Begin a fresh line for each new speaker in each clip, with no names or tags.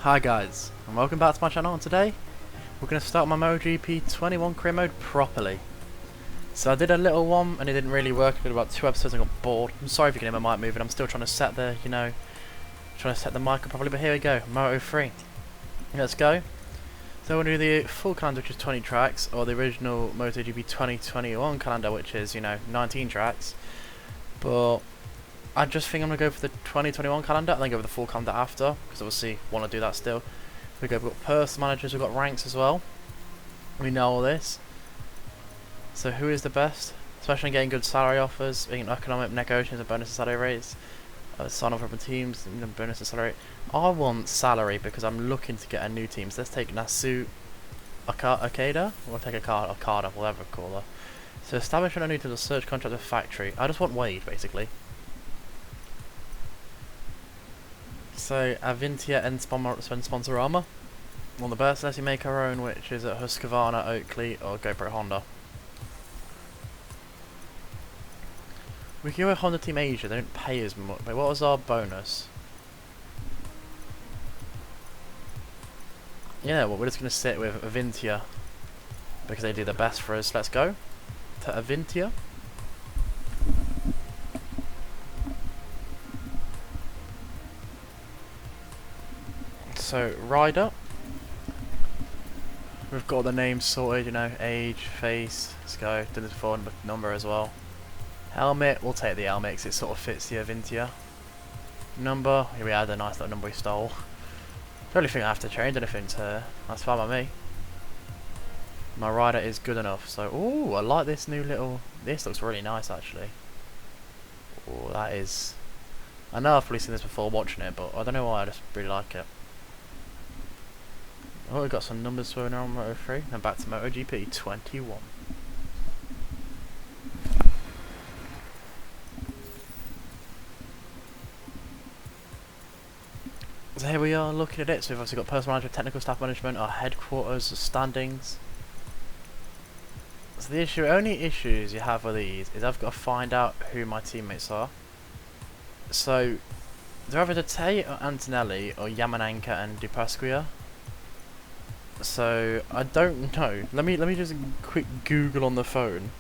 Hi guys, and welcome back to my channel, and today we're going to start my MotoGP 21 career mode properly. So I did a little one and it didn't really work. I did about 2 episodes and got bored. I'm sorry if you can hear my mic moving, I'm still trying to set the, trying to set the mic up properly, but here we go, Moto 3. Let's go. So we're going to do the full calendar, which is 20 tracks, or the original MotoGP 2021 calendar, which is, 19 tracks. But I just think I'm going to go for the 2021 calendar and then go for the full calendar after, because obviously want to do that still. We've got personal managers, we've got ranks as well. We know all this. So who is the best? Especially in getting good salary offers, being economic negotiations and bonus and salary rates. Sign off from teams, bonus and salary. I want salary because I'm looking to get a new team. So let's take Nasu Akada, or take Okada, whatever we call her. So establishment only to the search contract with factory. I just want Wade basically. So Avintia and Sponsorama. On the best, let's make our own, which is at Husqvarna, Oakley, or GoPro Honda. We can go with Honda Team Asia, they don't pay as much. But what was our bonus? Yeah, well, we're just going to sit with Avintia because they do the best for us. Let's go to Avintia. So, rider. We've got the names sorted, age, face. Let's go. Did this before, number as well. Helmet, we'll take the helmet because it sort of fits the Avintia. Number, here we had a nice little number we stole. The only thing I have to change anything to, that's fine by me. My rider is good enough, so, ooh, I like this new little, this looks really nice actually. Ooh, that is, I know I've probably seen this before watching it, but I don't know why, I just really like it. Oh, we've got some numbers swimming around Moto 3, and back to MotoGP 21. So here we are looking at it. So we've obviously got personal management, technical staff management, our headquarters, standings. So the only issues you have with these is I've got to find out who my teammates are. So they're either Tate or Antonelli or Yamanaka and Dupasquia. So I don't know. Let me just quick Google on the phone.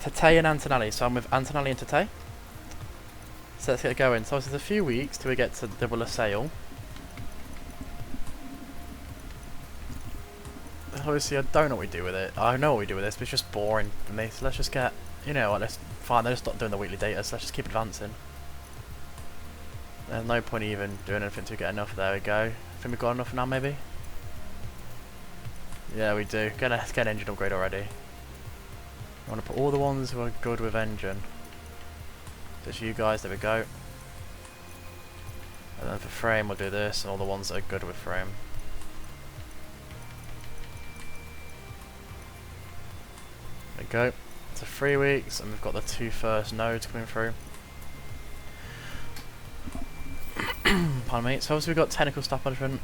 Tate and Antonelli. So I'm with Antonelli and Tate. So let's get going. So it's a few weeks till we get to double a sale. Obviously, I don't know what we do with it. I know what we do with this, but it's just boring for me. So let's just get, let's fine. They're just not doing the weekly data, so let's just keep advancing. There's no point even doing anything to get enough. There we go. I think we've got enough now, maybe. Yeah, we do. Let's get an engine upgrade already. I want to put all the ones who are good with engine. Just you guys. There we go. And then for frame, we'll do this, and all the ones that are good with frame. There we go. So 3 weeks, and we've got the 2 first nodes coming through. Pardon me. So obviously we've got technical staff management,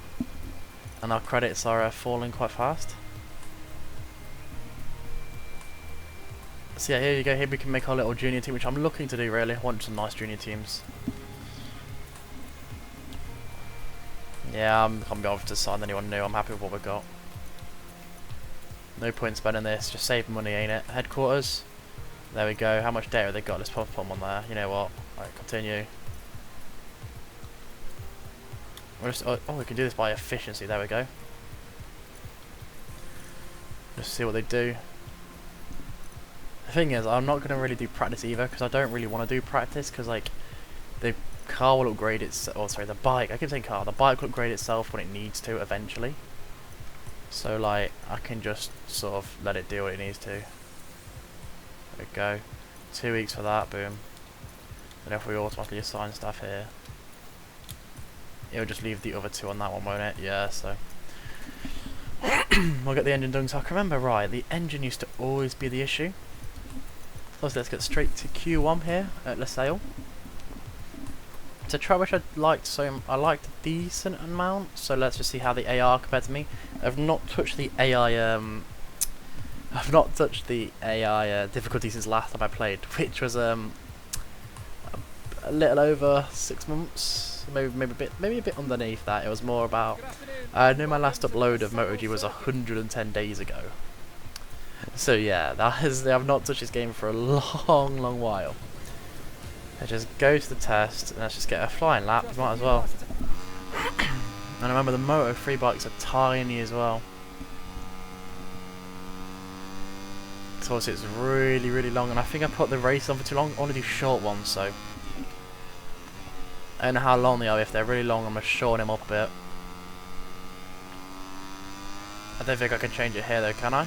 and our credits are falling quite fast. So yeah, here you go. Here we can make our little junior team, which I'm looking to do really. I want some nice junior teams. Yeah, I can't be bothered to sign anyone new. I'm happy with what we've got. No point spending this, just save money, ain't it? Headquarters. There we go. How much data have they got? Let's put them on there. You know what? Alright, continue. We're just, oh, we can do this by efficiency. There we go. Just see what they do. The thing is, I'm not going to really do practice either, because I don't really want to do practice, because like, the car will upgrade itself. Oh, sorry, the bike. I keep saying car. The bike will upgrade itself when it needs to eventually. So like, I can just sort of let it do what it needs to. There we go. 2 weeks for that, boom. And if we automatically assign stuff here, it'll just leave the other 2 on that one, won't it? Yeah, so. We'll get the engine done. So I can remember, right, the engine used to always be the issue. So let's get straight to Q1 here at LaSalle. It's a truck which I liked, so I liked a decent amount. So let's just see how the AR compared to me. I've not touched the AI. I've not touched the AI difficulty since last time I played, which was a little over 6 months. maybe a bit underneath that. It was more about I knew my last upload of MotoGP was 110 days ago. So yeah, I've not touched this game for a long while. Let's just go to the test and let's just get a flying lap. Might as well. And remember, the Moto 3 bikes are tiny as well. So it's really long, and I think I put the race on for too long. I want to do short ones, so I don't know how long they are. If they're really long, I'm going to shorten them up a bit. I don't think I can change it here though, can I?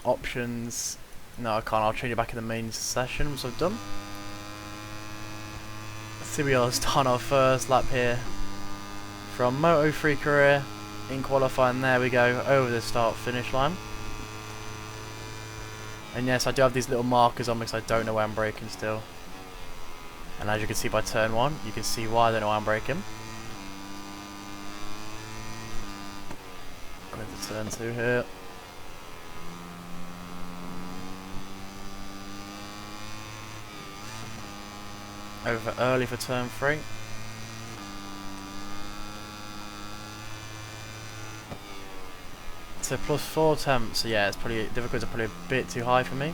Options. No, I can't. I'll change it back in the main session once I've done. So we are starting our first lap here from Moto 3 career in qualifying. There we go, over the start finish line. And yes, I do have these little markers on because I don't know where I'm braking still. And as you can see by turn 1, you can see why I don't know why I'm braking. Going to turn 2 here. Over early for turn 3. So plus 4 temps, so yeah, it's probably difficulties are probably a bit too high for me.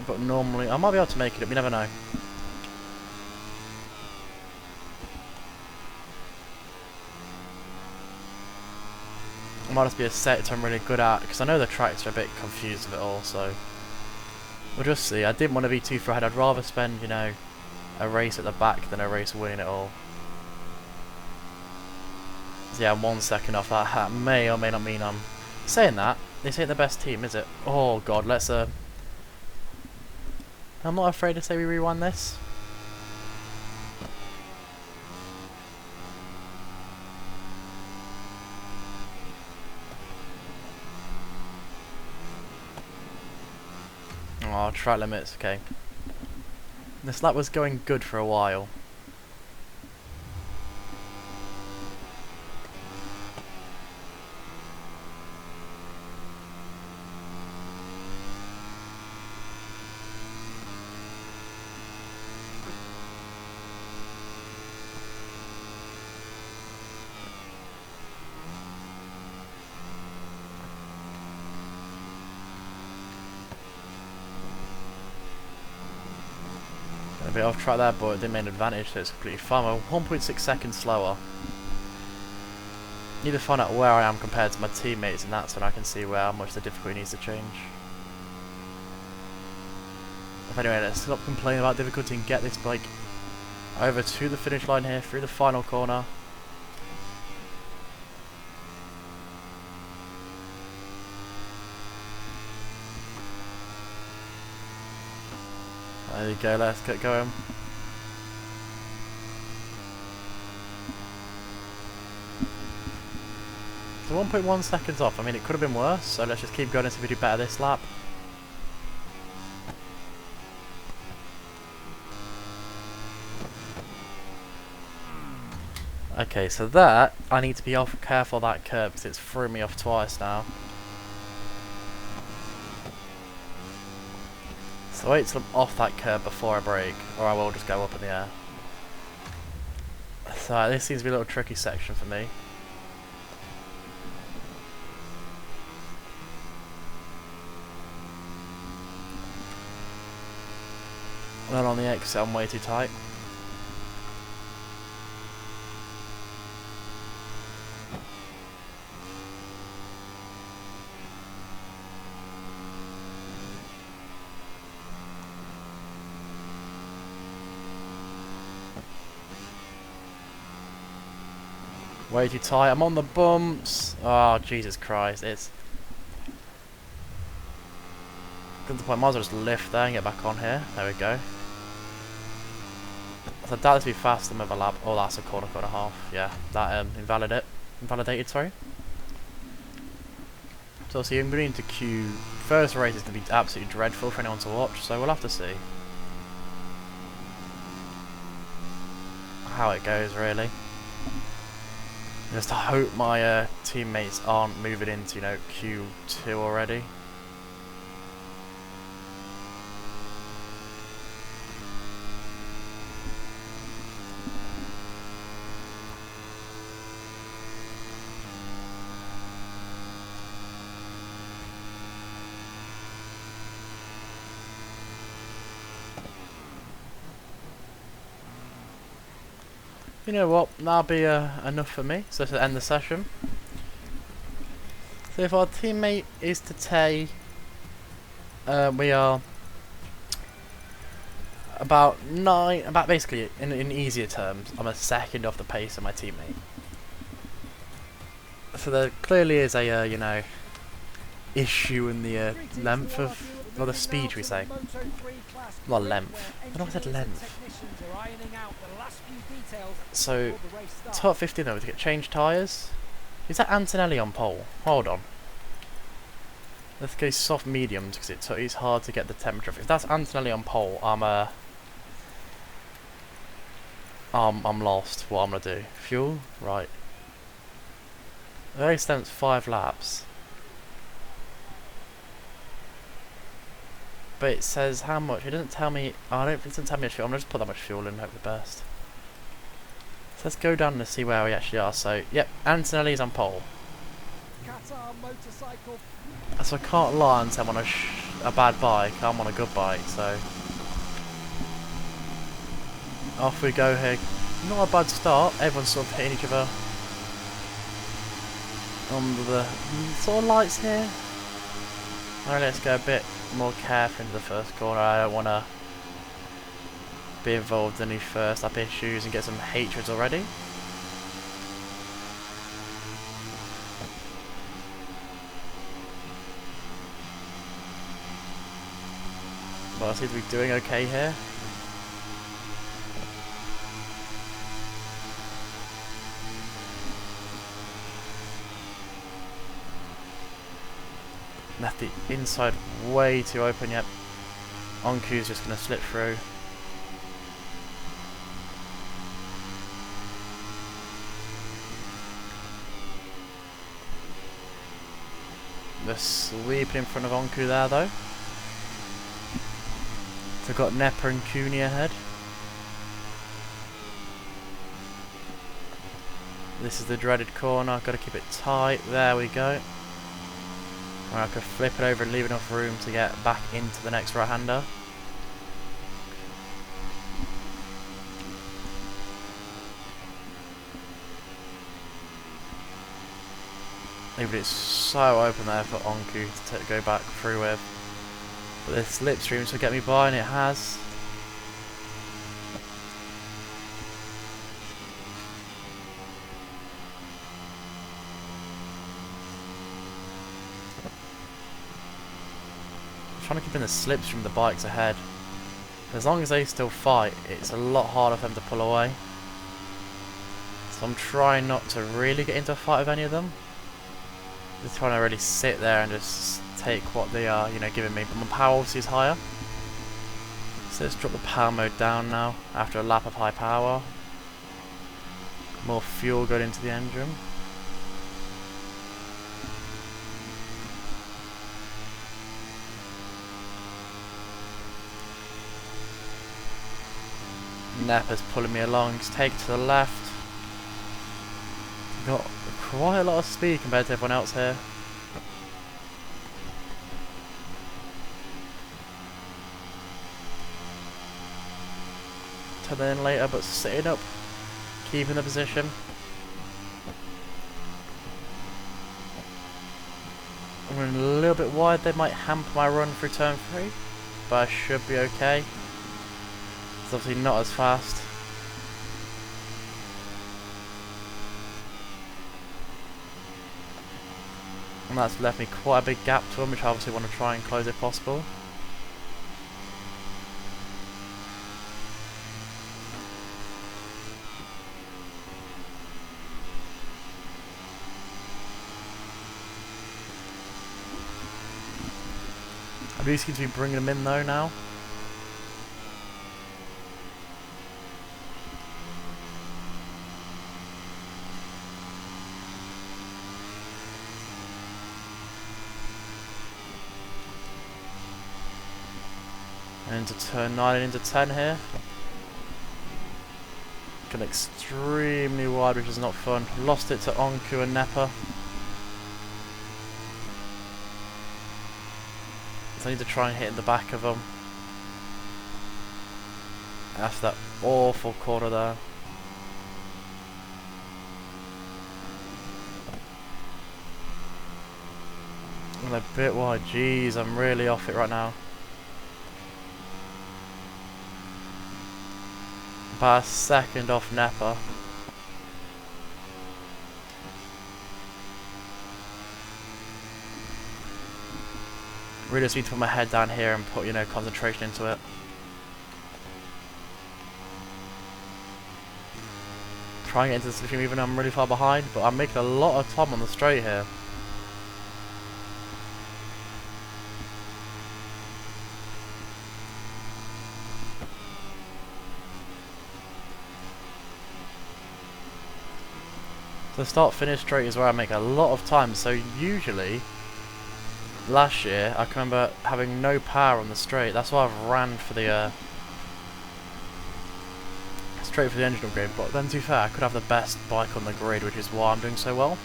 But normally I might be able to make it up, you never know. It might just be a sector I'm really good at, because I know the tracks are a bit confused with it all, so we'll just see. I didn't want to be too far ahead. I'd rather spend, you know, a race at the back than a race winning it all. So yeah, I'm 1 second off that. That may or may not mean I'm saying that. This ain't the best team, is it? Oh god, let's I'm not afraid to say we rewind this. Oh, track limits, okay. This lap was going good for a while. A bit off track there, but it didn't make an advantage, so it's completely fine. We're 1.6 seconds slower. Need to find out where I am compared to my teammates, and that's when I can see how much the difficulty needs to change. But anyway, let's stop complaining about difficulty and get this bike over to the finish line here, through the final corner. There you go, let's get going. So 1.1 seconds off. I mean, it could have been worse, so let's just keep going and see if we do better this lap. Okay, so that, I need to be careful of that curb because it's threw me off twice now. So wait till I'm off that curb before I brake, or I will just go up in the air. So this seems to be a little tricky section for me. Well, on the exit I'm way too tight. Way too tight, I'm on the bumps. Oh, Jesus Christ, it's... Good to the point, might as well just lift there and get back on here. There we go. So I doubt this will be faster than with a lap. Oh, that's a corner and a half. Yeah, that invalidated, sorry. So see, I'm going into Q. First race is going to be absolutely dreadful for anyone to watch, so we'll have to see how it goes, really. Just to hope my teammates aren't moving into, you know, Q2 already. You know what? That'll be enough for me. So to end the session. So if our teammate is to Tay, we are about basically in easier terms, I'm a second off the pace of my teammate. So there clearly is a you know, issue in the length of, or the speed, should we say? Not length. I don't know if I said length. So top 15 though to get changed tyres. Is that Antonelli on pole? Hold on. Let's go soft mediums because it's hard to get the temperature. If that's Antonelli on pole, I'm lost. What I'm gonna do? Fuel, right? It only stands 5 laps, but it says how much. It doesn't tell me. Oh, it doesn't tell me much fuel. I'm gonna just put that much fuel in and hope the best. So let's go down and see where we actually are. So yep, Antonelli's on pole. So I can't lie and say I'm on a bad bike. I'm on a good bike. So off we go here. Not a bad start. Everyone's sort of hitting each other on the sort of lights here. Alright, let's go a bit more careful into the first corner. I don't want to be involved in any first lap issues and get some hatreds already. Well, I seem to be doing okay here. Left the inside way too open yet. Onku's just going to slip through. They're sweeping in front of Onku there though. So we've got Nepa and Cooney ahead. This is the dreaded corner, got to keep it tight. There we go. I could flip it over and leave enough room to get back into the next right-hander. Even it's so open there for Onku to go back through with. But this slipstream will get me by, and it has. Trying to keep in the slips from the bikes ahead. As long as they still fight, it's a lot harder for them to pull away. So I'm trying not to really get into a fight with any of them. Just trying to really sit there and just take what they are, you know, giving me. But my power obviously is higher. So let's drop the power mode down now after a lap of high power. More fuel going into the engine. Nepa's pulling me along, just take it to the left. Got quite a lot of speed compared to everyone else here. Turn in later, but sitting up, keeping the position. I'm running a little bit wide, they might hamper my run through turn 3, but I should be okay. It's obviously not as fast. And that's left me quite a big gap to them, which I obviously want to try and close if possible. I do seem to be bringing them in though now. Into turn 9 and into 10 here. Gone extremely wide, which is not fun. Lost it to Onku and Nepa. So I need to try and hit in the back of them. After that awful corner there. And a bit wide. Jeez, I'm really off it right now. About a second off Nepa. Really just need to put my head down here and put, you know, concentration into it. Trying to get into the slipstream even though I'm really far behind, but I'm making a lot of time on the straight here. The start-finish straight is where I make a lot of time, so usually, last year, I can remember having no power on the straight. That's why I've ran for the, straight for the engine upgrade, but then to be fair, I could have the best bike on the grid, which is why I'm doing so well.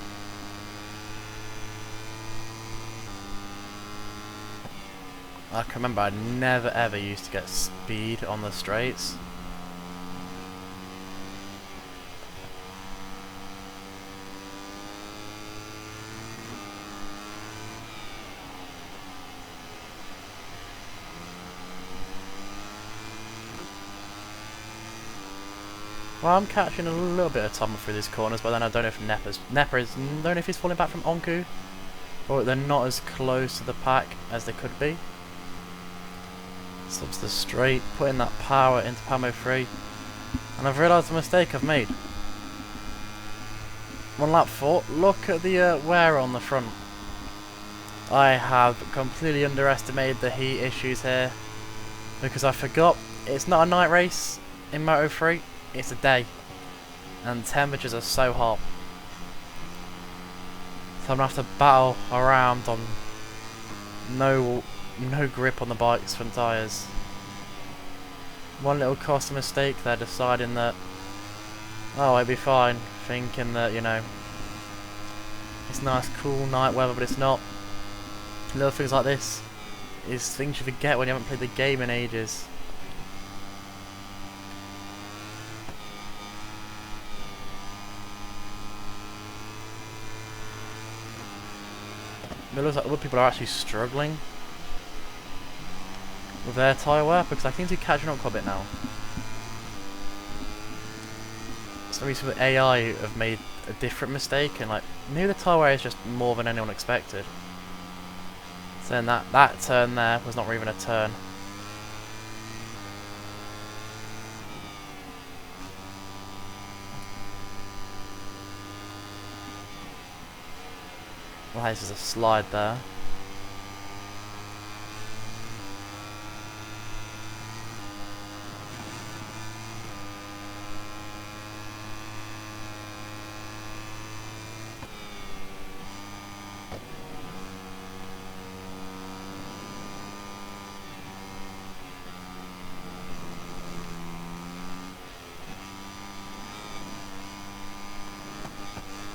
I can remember I never ever used to get speed on the straights. Well, I'm catching a little bit of time through these corners, but then I don't know if Nepa is, don't know if he's falling back from Onku, or they're not as close to the pack as they could be. Subs the straight, putting that power into Pamo 3, and I've realised the mistake I've made. On lap 4, look at the wear on the front. I have completely underestimated the heat issues here, because I forgot it's not a night race in Moto 3. It's a day, and temperatures are so hot, so I'm gonna have to battle around on no grip on the bike's front tyres. One little costly mistake there, deciding that, oh, it'd be fine, thinking that, you know, it's nice cool night weather, but it's not. Little things like this is things you forget when you haven't played the game in ages. It looks like other people are actually struggling with their tyre wear, because I think they're catching up quite a bit now. So maybe some AI have made a different mistake, and like maybe the tyre wear is just more than anyone expected. So then that turn there was not even a turn. Well, this is a slide there.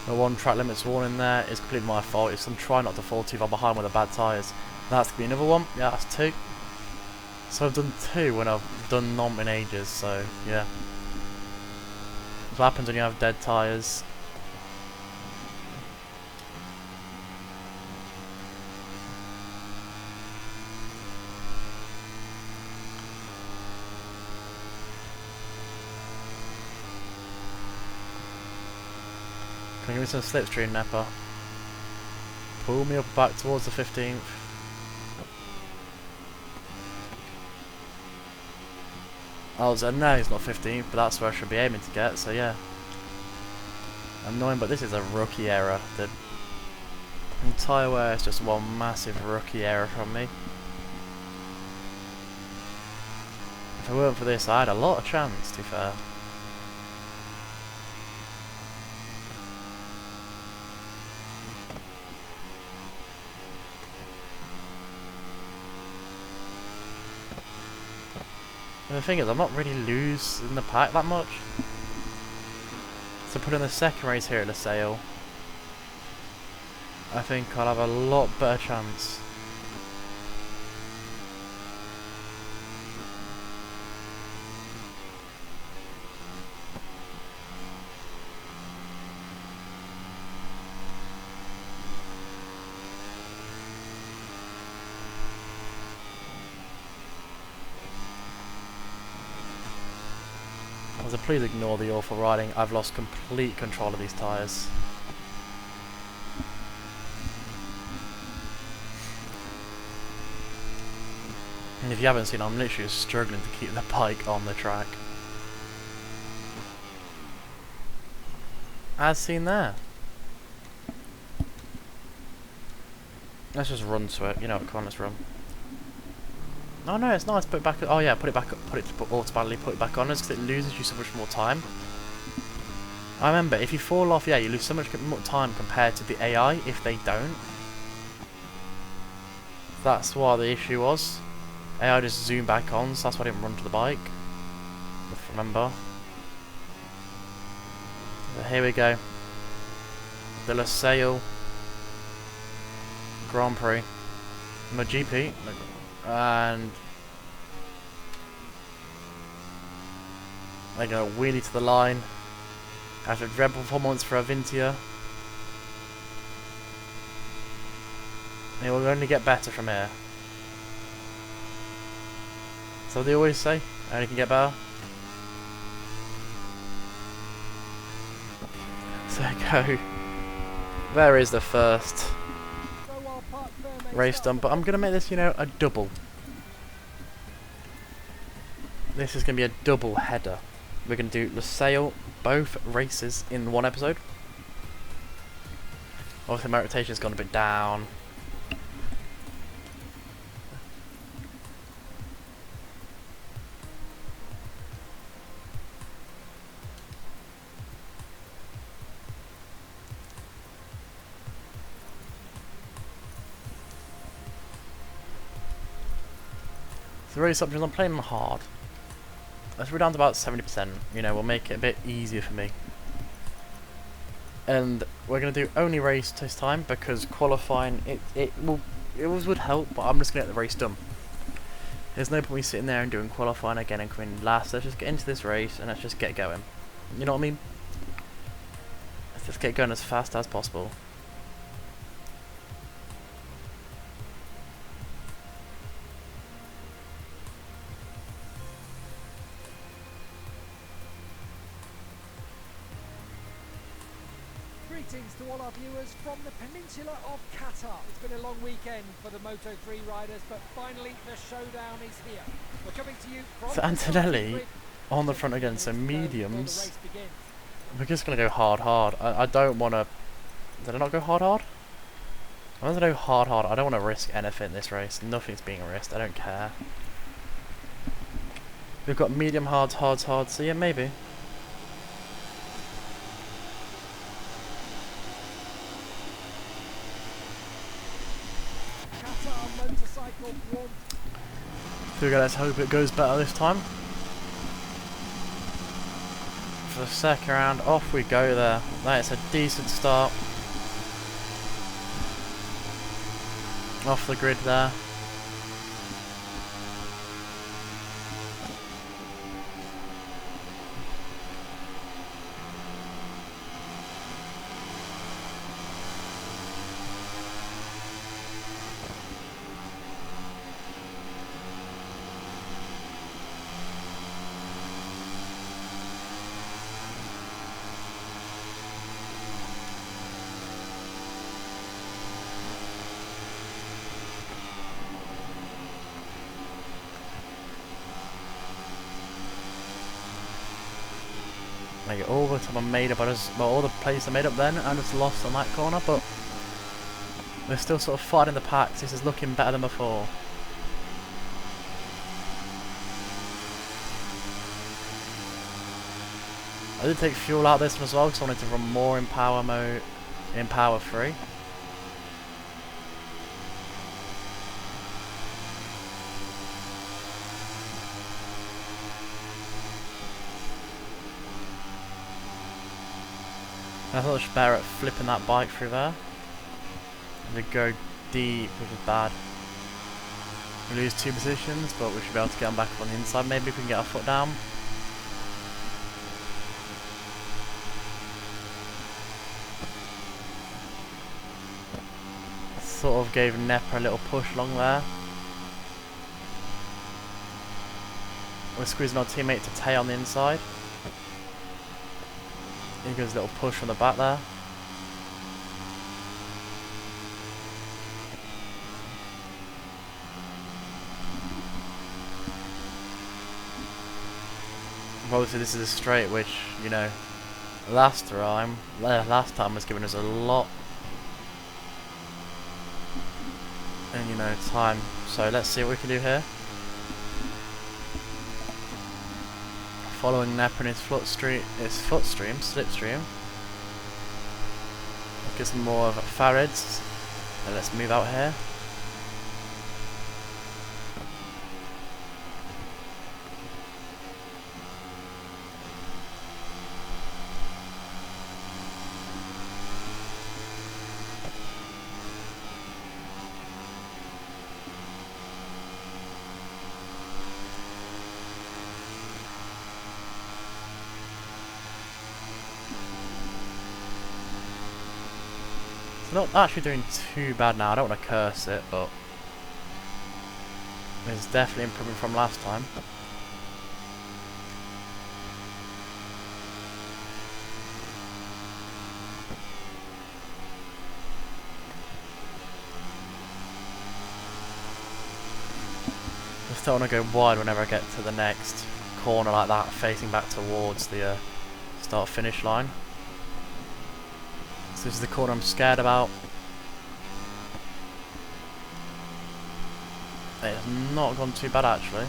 The one track limits warning there is completely my fault. It's I'm trying not to fall too far behind with the bad tyres. That's going to be another one. Yeah, that's 2. So I've done 2 when I've done none in ages, so yeah. That's what happens when you have dead tyres. Can you give me some slipstream, Nepa? Pull me up back towards the 15th. Oh, so no, he's not 15th, but that's where I should be aiming to get, so yeah. Annoying, but this is a rookie error. The entire wear is just one massive rookie error from me. If it weren't for this, I had a lot of chance, to be fair. And the thing is, I'm not really loose in the pack that much. So put in the second race here at the sale, I think I'll have a lot better chance. So please ignore the awful riding. I've lost complete control of these tyres. And if you haven't seen, I'm literally struggling to keep the bike on the track. As seen there. Let's just run to it. You know what, come on, let's run. Oh no, it's nice. Put it back. Oh yeah, put it back. Automatically put it back on us because it loses you so much more time. I remember if you fall off, yeah, you lose so much more time compared to the AI if they don't. That's what the issue was. AI just zoomed back on, so that's why I didn't run to the bike. Remember. But here we go. The LaSalle Grand Prix. MotoGP. And they're going to wheelie to the line after a dreadful performance for Avintia. It will only get better from here. So they always say, only can get better. So go. There is the first race done, but I'm going to make this, you know, a double. This is going to be a double header. We're going to do LaSalle, both races in one episode. Obviously my rotation's gone a bit down. So the race options, I'm playing hard. Let's go down to about 70%, you know, we'll make it a bit easier for me. And we're going to do only race this time because qualifying, it would help, but I'm just going to get the race done. There's no point me sitting there and doing qualifying again and coming last. Let's just get into this race and let's just get going. You know what I mean? Let's just get going as fast as possible.
Greetings to all our viewers from the peninsula of Qatar. It's been a long weekend for the Moto3 riders, but finally the showdown is here. We're coming to you from
So Antonelli on the front again, so mediums. We're just going to go hard. I don't want to... Did I not go hard? I'm going to go hard. I don't want to risk anything in this race. Nothing's being risked. I don't care. We've got medium, hard, so yeah, maybe. So let's hope it goes better this time. For the second round, off we go there. That's a decent start. Off the grid there. Like all the time I made up, all the plays I made up then, I just lost on that corner, but we're still sort of fighting the packs. This is looking better than before. I did take fuel out of this one as well because I wanted to run more in power mode, in power 3. I thought I was better at flipping that bike through there. And to go deep, which is bad. We lose 2 positions, but we should be able to get them back up on the inside maybe if we can get our foot down. Sort of gave Nepa a little push along there. We're squeezing our teammate to Tay on the inside. He gives a little push from the back there. Obviously this is a straight which, you know, last time was giving us a lot and, you know, time. So let's see what we can do here. Following Nep and his slipstream. Let's get some more of Farads. And let's move out here. Not actually doing too bad now. I don't want to curse it, but it's definitely improving from last time. Just don't want to go wide whenever I get to the next corner like that, facing back towards the start-finish line. This is the corner I'm scared about. It's not gone too bad actually.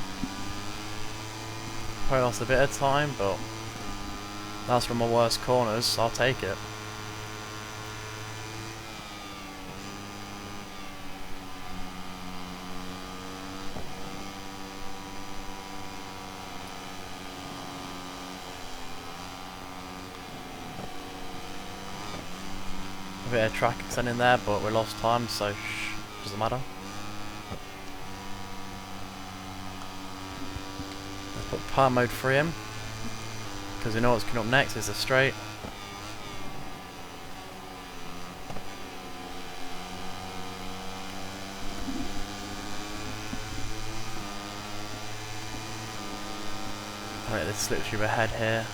Probably lost a bit of time, but that's one of my worst corners, so I'll take it. A bit of track extending there, but we lost time, so doesn't matter. Let's put power mode 3 in, because we know what's coming up next is the straight. Alright, this slips you ahead here.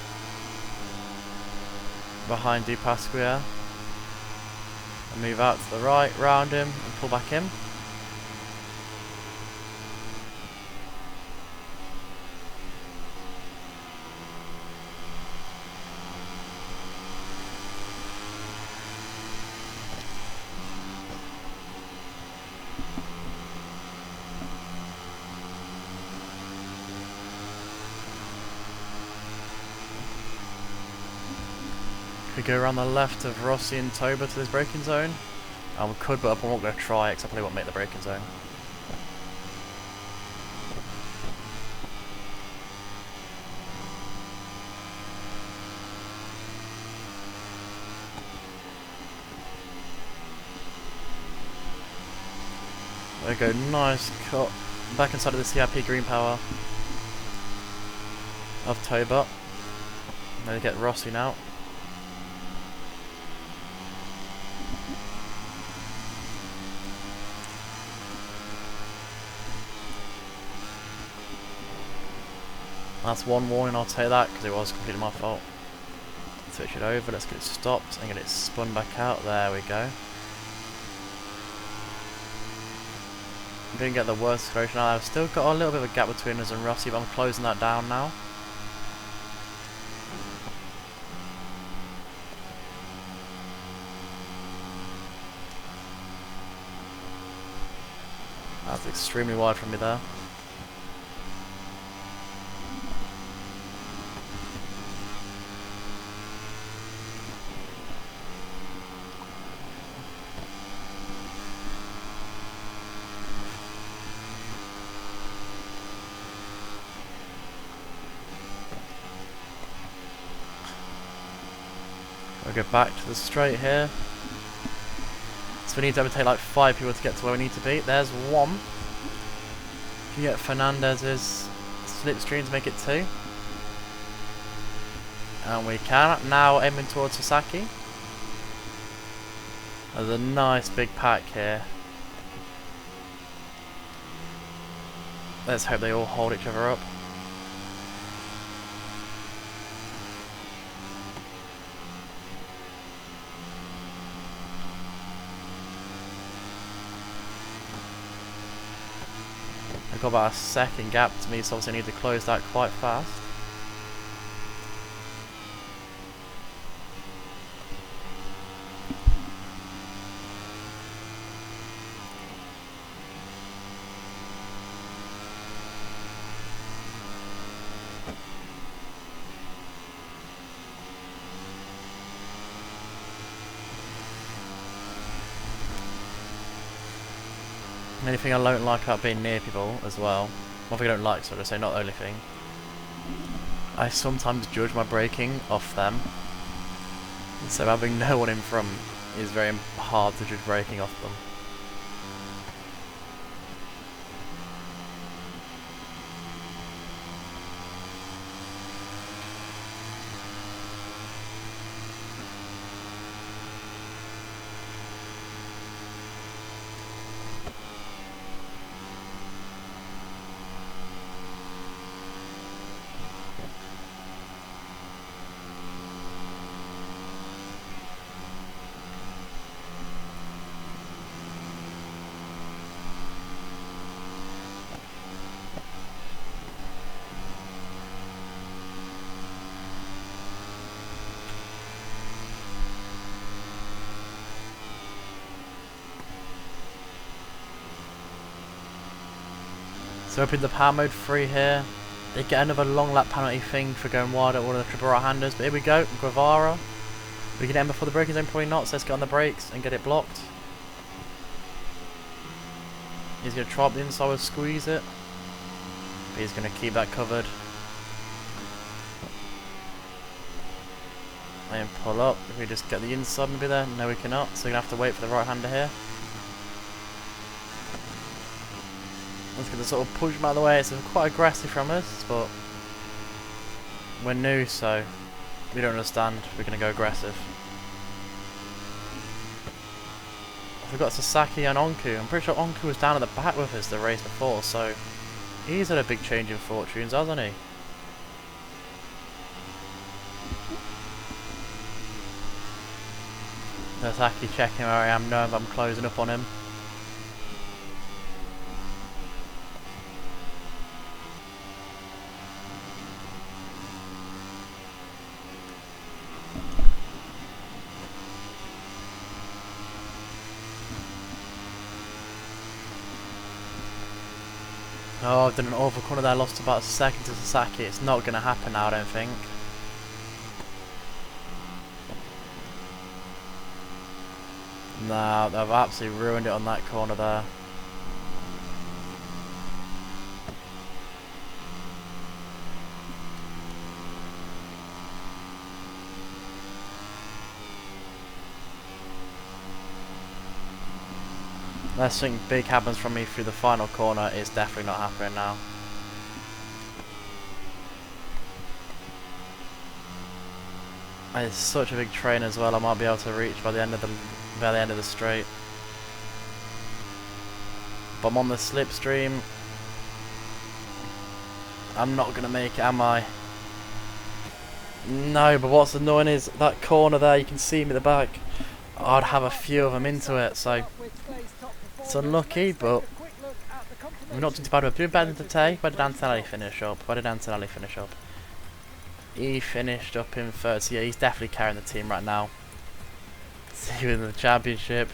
Behind Dupasquier. And move out to the right, round him, and pull back in. Could go around the left of Rossi and Toba to this braking zone. And we could, but I'm not going to try it because I probably won't make the braking zone. There we go, nice cut back inside of the CIP green power of Toba. Then we get Rossi now. That's one warning, I'll take that because it was completely my fault. Switch it over, let's get it stopped and get it spun back out. There we go. Didn't get the worst acceleration out. I've still got a little bit of a gap between us and Rossi, but I'm closing that down now. That's extremely wide from me there. We'll go back to the straight here. So we need to overtake like 5 people to get to where we need to be. There's one. If you get Fernandez's slipstream to make it 2. And we can. Now aiming towards Sasaki. There's a nice big pack here. Let's hope they all hold each other up. We've got about a second gap to me, so obviously I need to close that quite fast. The only thing I don't like about being near people as well, one thing I don't like, so I say not the only thing, I sometimes judge my braking off them, so having no one in front is very hard to judge braking off them. So open the power mode 3 here. They get another long lap penalty thing for going wide at one of the triple right handers, but here we go, Guevara. We get in before the braking zone, probably not, so let's get on the brakes and get it blocked. He's going to try up the inside and squeeze it, but he's going to keep that covered. And pull up. If we just get the inside maybe there, no we cannot, so we're going to have to wait for the right hander here. Let's get the sort of push him out of the way. It's quite aggressive from us, but we're new, so we don't understand. We're going to go aggressive. We've got Sasaki and Onku. I'm pretty sure Onku was down at the back with us the race before, so he's had a big change in fortunes, hasn't he? Sasaki checking where I am, knowing if I'm closing up on him. Oh, I've done an awful corner there, lost about a second to Sasaki. It's not going to happen now, I don't think. No, they've absolutely ruined it on that corner there. Unless something big happens from me through the final corner, it's definitely not happening now. It's such a big train as well. I might be able to reach by the end of the straight. But I'm on the slipstream. I'm not gonna make it, am I? No, but what's annoying is that corner there. You can see me at the back. I'd have a few of them into it, so it's unlucky, but we're not doing too bad. We're doing better than today. Where did Antonelli finish up? He finished up in third, so yeah, he's definitely carrying the team right now. See you in the championship.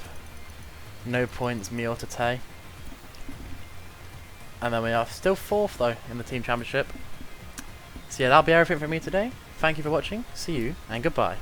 No points, me or Tate. And then we are still fourth though in the team championship. So yeah, that'll be everything from me today. Thank you for watching. See you and goodbye.